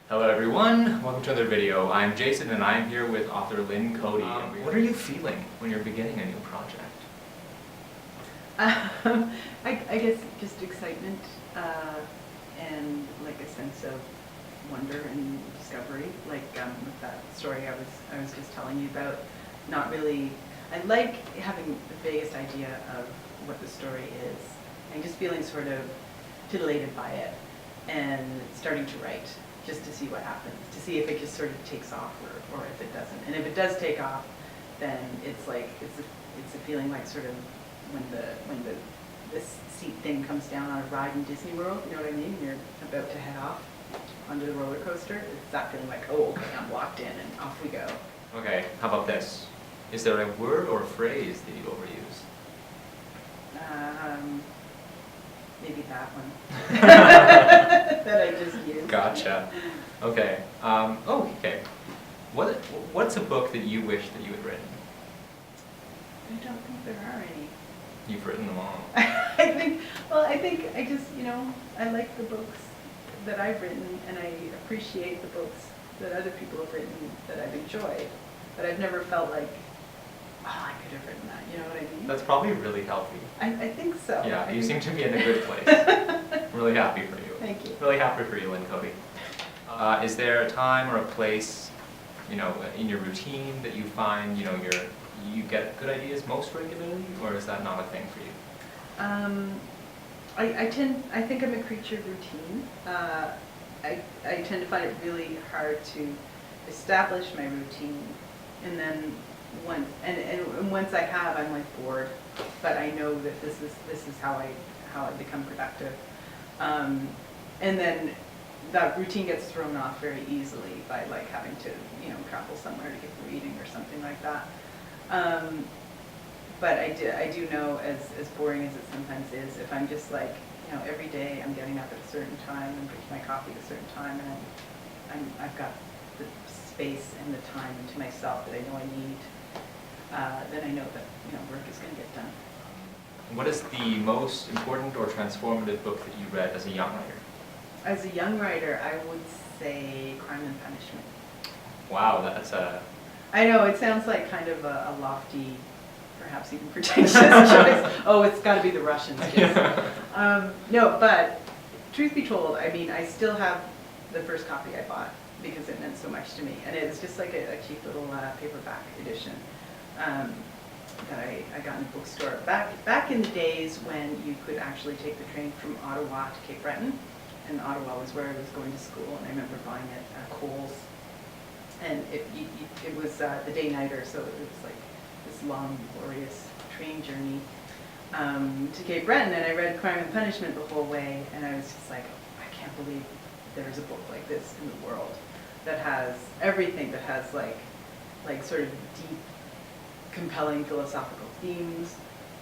Hello everyone, welcome to another video. I'm Jason and I'm here with author Lynn Coady. What are you feeling when you're beginning a new project? I guess just excitement and like a sense of wonder and discovery. Like with that story I was just telling you about, not really. I like having the vaguest idea of what the story is and just feeling sort of titillated by it and starting to write just to see what happens, to see if it just sort of takes off or if it doesn't. And if it does take off, then it's like it's a feeling like sort of when this seat thing comes down on a ride in Disney World, you know what I mean? You're about to head off onto the roller coaster. It's that feeling like, oh, okay, I'm locked in and off we go. Okay, how about this? Is there a word or phrase that you overuse? Maybe that one that I just used. Gotcha. Okay. Okay. What's a book that you wish that you had written? I don't think there are any. You've written them all. I think I just, I like the books that I've written, and I appreciate the books that other people have written that I've enjoyed, but I've never felt like, oh, I could have written that, you know what I mean? That's probably really healthy. I think so. Yeah, you seem to be in a good place. I'm really happy for you. Thank you. Really happy for you, Lynn Coady. Is there a time or a place, in your routine that you find, you get good ideas most regularly, or is that not a thing for you? I think I'm a creature of routine. I tend to find it really hard to establish my routine, and then once I have, I'm like bored. But I know that this is how I become productive, and then that routine gets thrown off very easily by like having to travel somewhere to give a reading or something like that. But I do know, as boring as it sometimes is, if I'm just like, every day I'm getting up at a certain time and drinking my coffee at a certain time, and I've got the space and the time to myself that I know I need, then I know that work is going to get done. What is the most important or transformative book that you read as a young writer? As a young writer, I would say Crime and Punishment. Wow, that's a... I know, it sounds like kind of a lofty, perhaps even pretentious choice. Oh, it's got to be the Russians. No, but truth be told, I mean, I still have the first copy I bought because it meant so much to me. And it was just like a cheap little paperback edition that I got in a bookstore. Back in the days when you could actually take the train from Ottawa to Cape Breton, and Ottawa was where I was going to school, and I remember buying it at Kohl's. And it was the day-nighter, so it was like this long, glorious train journey to Cape Breton, and I read Crime and Punishment the whole way, and I was just like, I can't believe there's a book like this in the world that has everything, that has like sort of deep, compelling philosophical themes,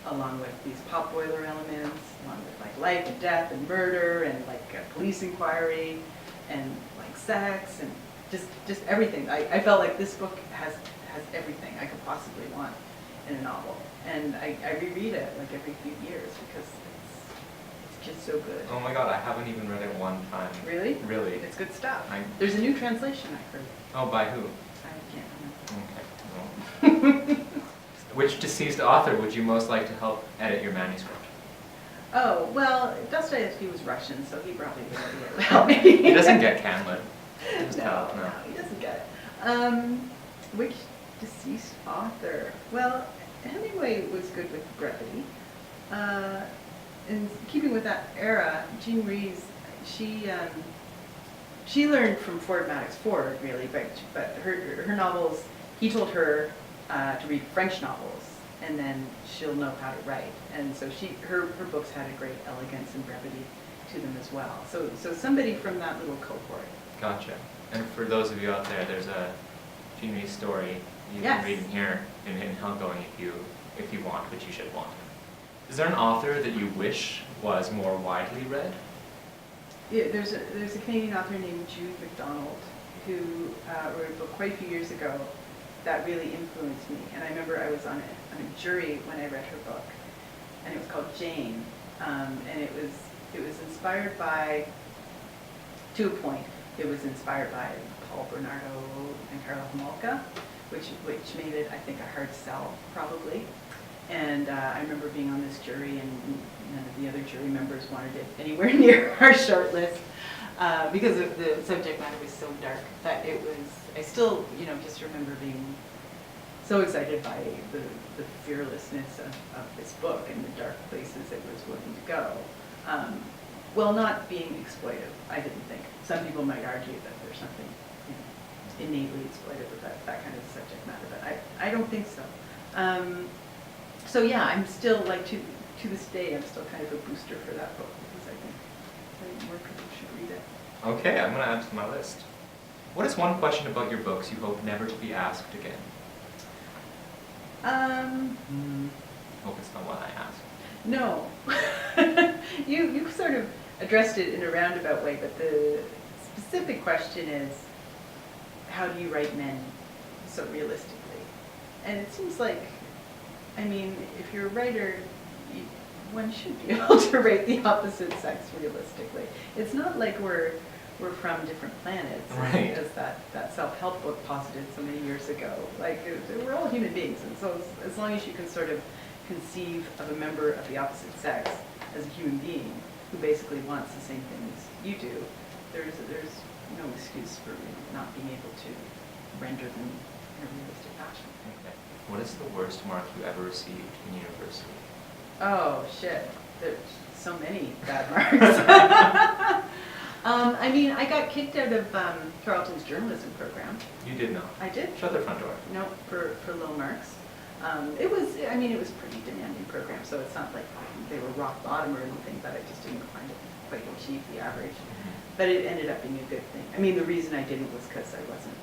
along with these potboiler elements, along with like life and death and murder and like a police inquiry and like sex and just everything. I felt like this book has everything I could possibly want in a novel, and I reread it like every few years because it's just so good. Oh my god, I haven't even read it one time. Really? Really? It's good stuff. There's a new translation I heard. Oh, by who? I can't remember. Okay. Which deceased author would you most like to help edit your manuscript? Oh, well, Dostoevsky was Russian, so he probably wouldn't be able to help me. He doesn't get Canlit. No, he doesn't get it. Which deceased author? Well, Hemingway was good with brevity. In keeping with that era, Jean Rhys, she learned from Ford Madox Ford, really, but her novels, he told her to read French novels, and then she'll know how to write. And so her books had a great elegance and brevity to them as well. So somebody from that little cohort. Gotcha. And for those of you out there, there's a Jean Rhys story you can read in here in Outgoing if you want, which you should want. Is there an author that you wish was more widely read? Yeah, there's a Canadian author named Jude MacDonald who wrote a book quite a few years ago that really influenced me. And I remember I was on a jury when I read her book, and it was called Jane, and it was inspired by, to a point, it was inspired by Paul Bernardo and Carla Homolka, which made it, I think, a hard sell, probably. And I remember being on this jury, and none of the other jury members wanted it anywhere near our short list because the subject matter was so dark that it was, I still, just remember being so excited by the fearlessness of this book and the dark places it was willing to go. Well, not being exploitive, I didn't think. Some people might argue that there's something innately exploitive about that kind of subject matter, but I don't think so. So yeah, I'm still, like, to this day, I'm still kind of a booster for that book because I think more people should read it. Okay, I'm going to add to my list. What is one question about your books you hope never to be asked again? Hope it's not what I asked. No. You sort of addressed it in a roundabout way, but the specific question is, how do you write men so realistically? And it seems like, I mean, if you're a writer, one should be able to write the opposite sex realistically. It's not like we're from different planets, right, as that self-help book posited so many years ago. Like, we're all human beings, and so as long as you can sort of conceive of a member of the opposite sex as a human being who basically wants the same things you do, there's no excuse for not being able to render them in a realistic fashion. Okay. What is the worst mark you ever received in university? Oh, shit. There's so many bad marks. I mean, I got kicked out of Carleton's journalism program. You did not? I did. Shut the front door. No, for low marks. It was a pretty demanding program, so it's not like they were rock bottom or anything, but I just didn't find it quite achieve the average. But it ended up being a good thing. I mean, the reason I didn't was because I wasn't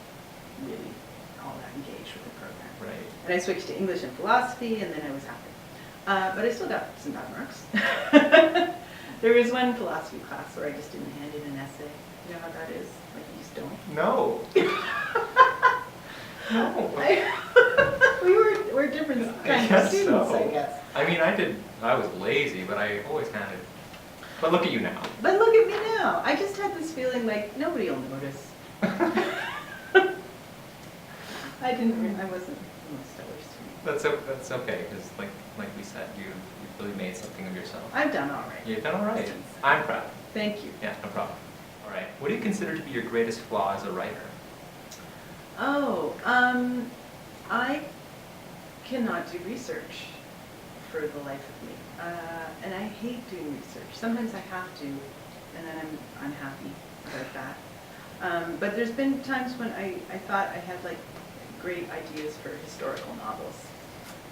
really all that engaged with the program. Right. And I switched to English and philosophy, and then I was happy. But I still got some bad marks. There was one philosophy class where I just didn't hand in an essay. You know how that is? Like, you just don't. No. No. We're different kinds of students, I guess. I mean, I was lazy, but I always handed. But look at you now. But look at me now. I just had this feeling like nobody will notice. I wasn't the most stellar student. That's okay, because like we said, you really made something of yourself. I've done all right. You've done all right. I'm proud. Thank you. Yeah, no problem. All right. What do you consider to be your greatest flaw as a writer? Oh, I cannot do research for the life of me. And I hate doing research. Sometimes I have to, and then I'm unhappy about that. But there's been times when I thought I had like great ideas for historical novels.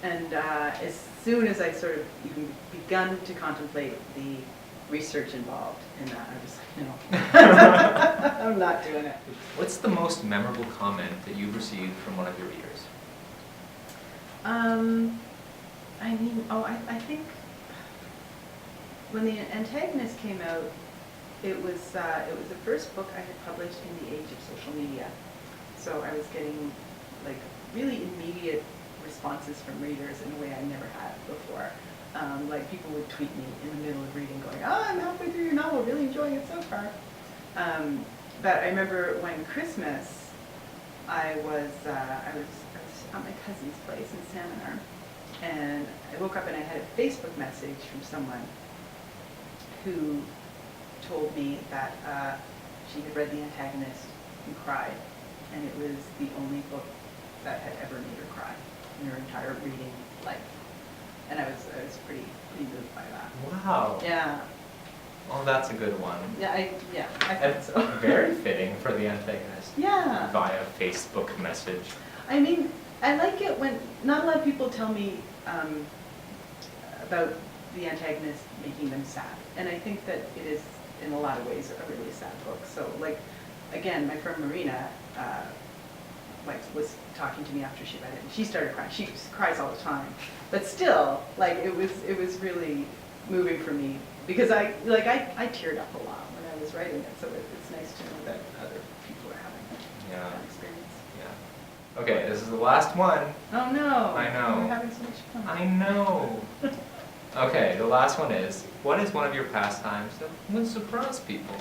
And as soon as I sort of even begun to contemplate the research involved in that, I was like, no, I'm not doing it. What's the most memorable comment that you've received from one of your readers? I think when The Antagonist came out, it was the first book I had published in the age of social media. So I was getting like really immediate responses from readers in a way I never had before. Like people would tweet me in the middle of reading going, oh, I'm halfway through your novel, really enjoying it so far. But I remember one Christmas, I was at my cousin's place in Salmon Arm, and I woke up and I had a Facebook message from someone who told me that she had read The Antagonist and cried, and it was the only book that had ever made her cry in her entire reading life. And I was pretty moved by that. Wow. Yeah. Oh, that's a good one. Yeah, I think so. Very fitting for The Antagonist. Yeah. Via Facebook message. I mean, I like it when not a lot of people tell me about The Antagonist making them sad. And I think that it is, in a lot of ways, a really sad book. So, like, again, my friend Marina was talking to me after she read it, and she started crying. She just cries all the time. But still, like, it was really moving for me because I teared up a lot when I was writing it. So it's nice to know that other people are having that experience. Yeah. Okay, this is the last one. Oh no! I know. We're having so much fun. I know. Okay, the last one is, what is one of your pastimes that would surprise people?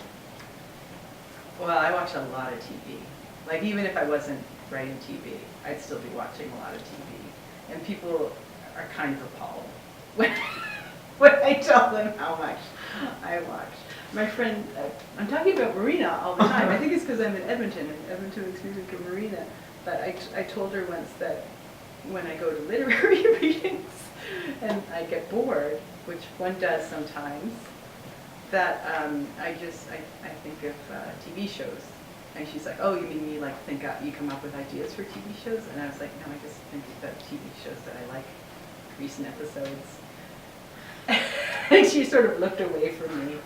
Well, I watch a lot of TV. Like, even if I wasn't writing TV, I'd still be watching a lot of TV. And people are kind of appalled when, when I tell them how much I watch. My friend, I'm talking about Marina all the time. I think it's because I'm in Edmonton, and Edmonton makes music in Marina. But I told her once that when I go to literary readings and I get bored, which one does sometimes, that I think of TV shows. And she's like, oh, you mean you like think you come up with ideas for TV shows? And I was like, no, I just think about TV shows that I like, recent episodes. And she sort of looked away from me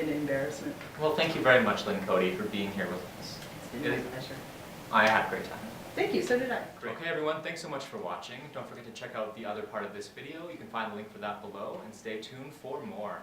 in embarrassment. Well, thank you very much, Lynn Coady, for being here with us. It's been my pleasure. I had a great time. Thank you, so did I. Great. Okay, everyone, thanks so much for watching. Don't forget to check out the other part of this video. You can find the link for that below, and stay tuned for more.